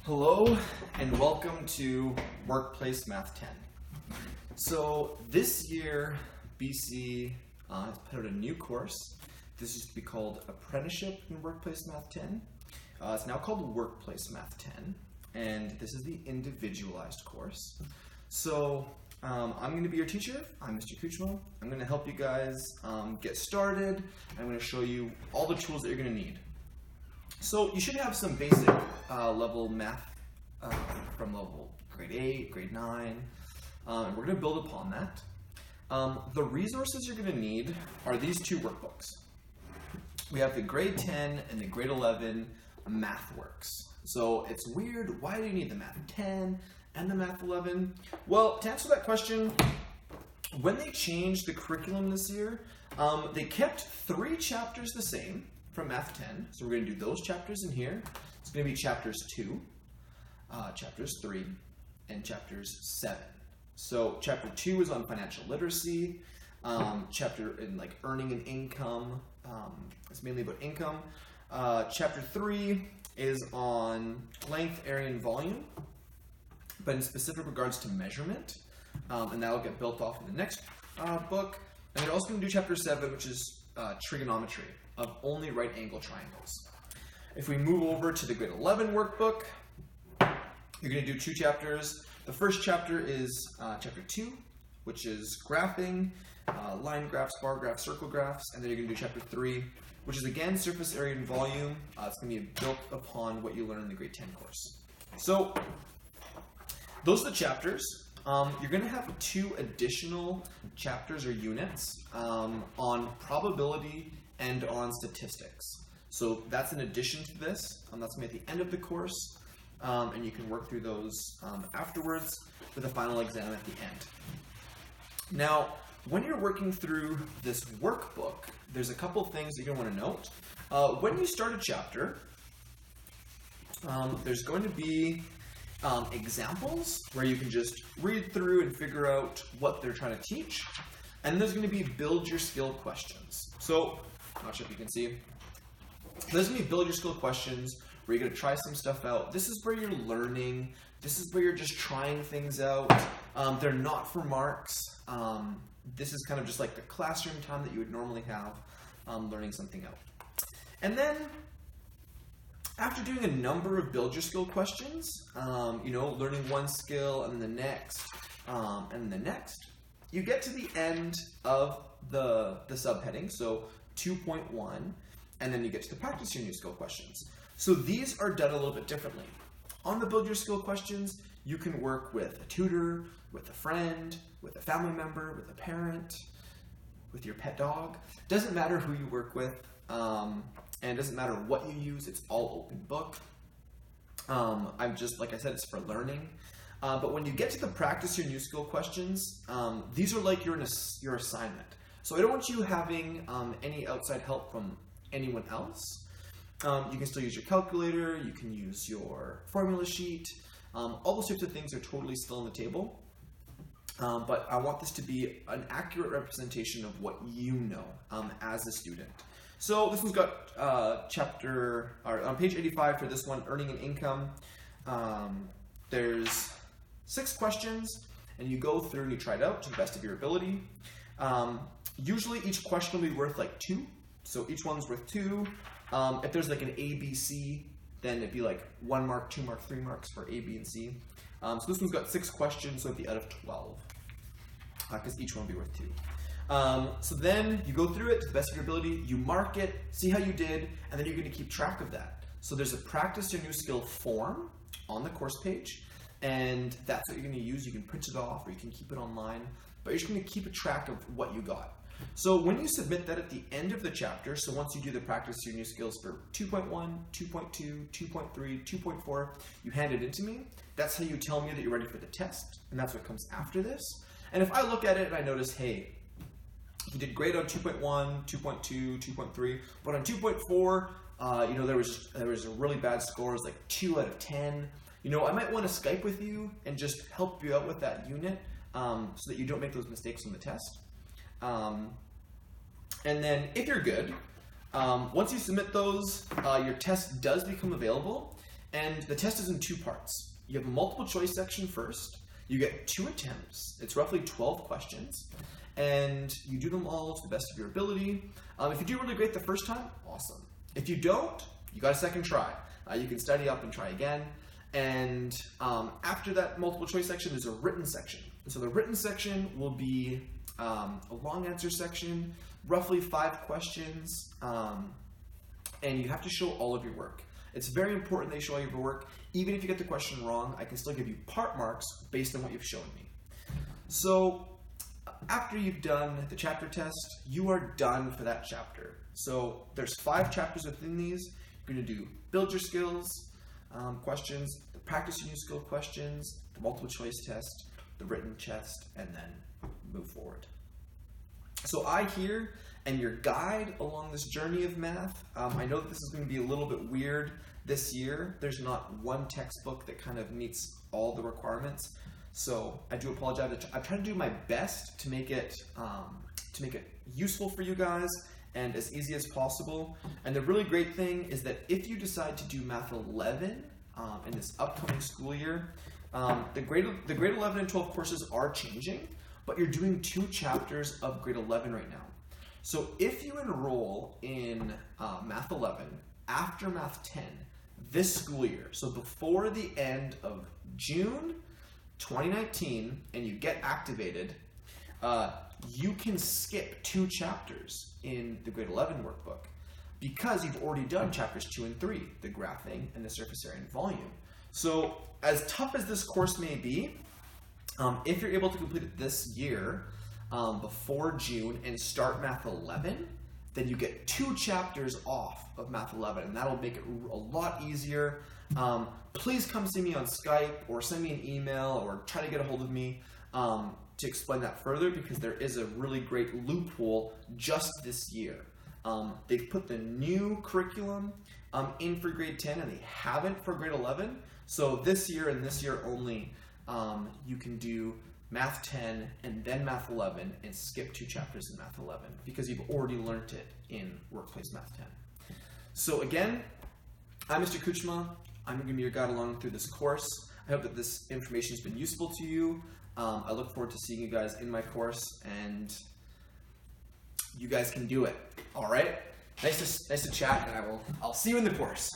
Hello and welcome to Workplace Math 10. So this year BC has put out a new course. This used to be called Apprenticeship in Workplace Math 10. It's now called Workplace Math 10, and this is the individualized course. So I'm going to be your teacher. I'm Mr. Kuchmo. I'm going to help you guys get started. I'm going to show you all the tools that you're going to need. So you should have some basic level math from level grade 8, grade 9, and we're going to build upon that. The resources you're going to need are these two workbooks. We have the grade 10 and the grade 11 math works. So it's weird, why do you need the math 10 and the math 11? Well, to answer that question, when they changed the curriculum this year, they kept 3 chapters the same from Math 10. So we're going to do those chapters in here. It's going to be chapters 2, chapters 3, and chapters 7. So chapter 2 is on financial literacy. Chapter in like earning and income. It's mainly about income. Chapter 3 is on length, area, and volume, but in specific regards to measurement. And that'll get built off in the next book. And we're also going to do chapter 7, which is trigonometry of only right angle triangles. If we move over to the grade 11 workbook, you're going to do 2 chapters. The first chapter is chapter 2, which is graphing, line graphs, bar graphs, circle graphs, and then you're going to do chapter 3, which is again surface area and volume. It's going to be built upon what you learn in the grade 10 course. So those are the chapters. You're going to have 2 additional chapters or units on probability and on statistics. So that's in addition to this. That's going to be at the end of the course, and you can work through those afterwards with a final exam at the end. Now, when you're working through this workbook, there's a couple things you're going to want to note. When you start a chapter, there's going to be examples where you can just read through and figure out what they're trying to teach. And there's going to be build your skill questions. So, I'm not sure if you can see. There's going to be build your skill questions where you're going to try some stuff out. This is where you're learning. This is where you're just trying things out. They're not for marks. This is kind of just like the classroom time that you would normally have learning something out. And then after doing a number of build your skill questions, learning one skill and the next, and the next, you get to the end of the subheading, so 2.1, and then you get to the practice your new skill questions. So these are done a little bit differently. On the build your skill questions, you can work with a tutor, with a friend, with a family member, with a parent, with your pet dog. Doesn't matter who you work with. And it doesn't matter what you use, it's all open book. I'm just, like I said, it's for learning. But when you get to the practice your new skill questions, these are like your assignment. So I don't want you having any outside help from anyone else. You can still use your calculator, you can use your formula sheet. All those types of things are totally still on the table. But I want this to be an accurate representation of what you know as a student. So this one's got on page 85 for this one, earning and income. There's 6 questions, and you go through and you try it out to the best of your ability. Usually each question will be worth like 2, so each one's worth 2. If there's like an A, B, C, then it'd be like 1 mark, 2 mark, 3 marks for A, B, and C. So this one's got 6 questions, so it'd be out of 12, because each one will be worth 2. So then you go through it to the best of your ability, you mark it, see how you did, and then you're going to keep track of that. So there's a practice your new skill form on the course page, and that's what you're going to use. You can print it off or you can keep it online, but you're just going to keep a track of what you got. So when you submit that at the end of the chapter, so once you do the practice your new skills for 2.1, 2.2, 2.3, 2.4, you hand it in to me. That's how you tell me that you're ready for the test, and that's what comes after this. And if I look at it and I notice, hey, he did great on 2.1, 2.2, 2.3, but on 2.4, there was a really bad score. It was like 2 out of 10. I might want to Skype with you and just help you out with that unit so that you don't make those mistakes on the test. And then if you're good, once you submit those, your test does become available, And the test is in 2 parts. You have a multiple choice section first. You get 2 attempts. It's roughly 12 questions. And you do them all to the best of your ability. If you do really great the first time, awesome. If you don't, you got a second try. You can study up and try again. And after that multiple choice section, there's a written section. And so the written section will be a long answer section, roughly 5 questions, and you have to show all of your work. It's very important that you show all of your work. Even if you get the question wrong, I can still give you part marks based on what you've shown me. So after you've done the chapter test, you are done for that chapter. So there's 5 chapters within these. You're going to do build your skills questions, the practice your new skill questions, the multiple choice test, the written test, and then move forward. So I here am your guide along this journey of math. I know that this is going to be a little bit weird this year. There's not one textbook that kind of meets all the requirements. So I do apologize. I'm trying to do my best to make it useful for you guys and as easy as possible. And the really great thing is that if you decide to do Math 11 in this upcoming school year, the grade 11 and 12 courses are changing, but you're doing 2 chapters of grade 11 right now. So if you enroll in Math 11 after Math 10 this school year, so before the end of June 2019, and you get activated, you can skip 2 chapters in the grade 11 workbook because you've already done chapters 2 and 3, the graphing and the surface area and volume. So as tough as this course may be, if you're able to complete it this year before June and start Math 11, then you get 2 chapters off of Math 11, and that'll make it a lot easier. Please come see me on Skype or send me an email or try to get a hold of me to explain that further, because there is a really great loophole just this year. They've put the new curriculum in for grade 10 and they haven't for grade 11. So this year and this year only, you can do Math 10 and then Math 11 and skip 2 chapters in Math 11 because you've already learned it in Workplace Math 10. So again, I'm Mr. Kuchma. I'm going to be your guide along through this course. I hope that this information has been useful to you. I look forward to seeing you guys in my course, and you guys can do it. All right? Nice to chat, and I'll see you in the course.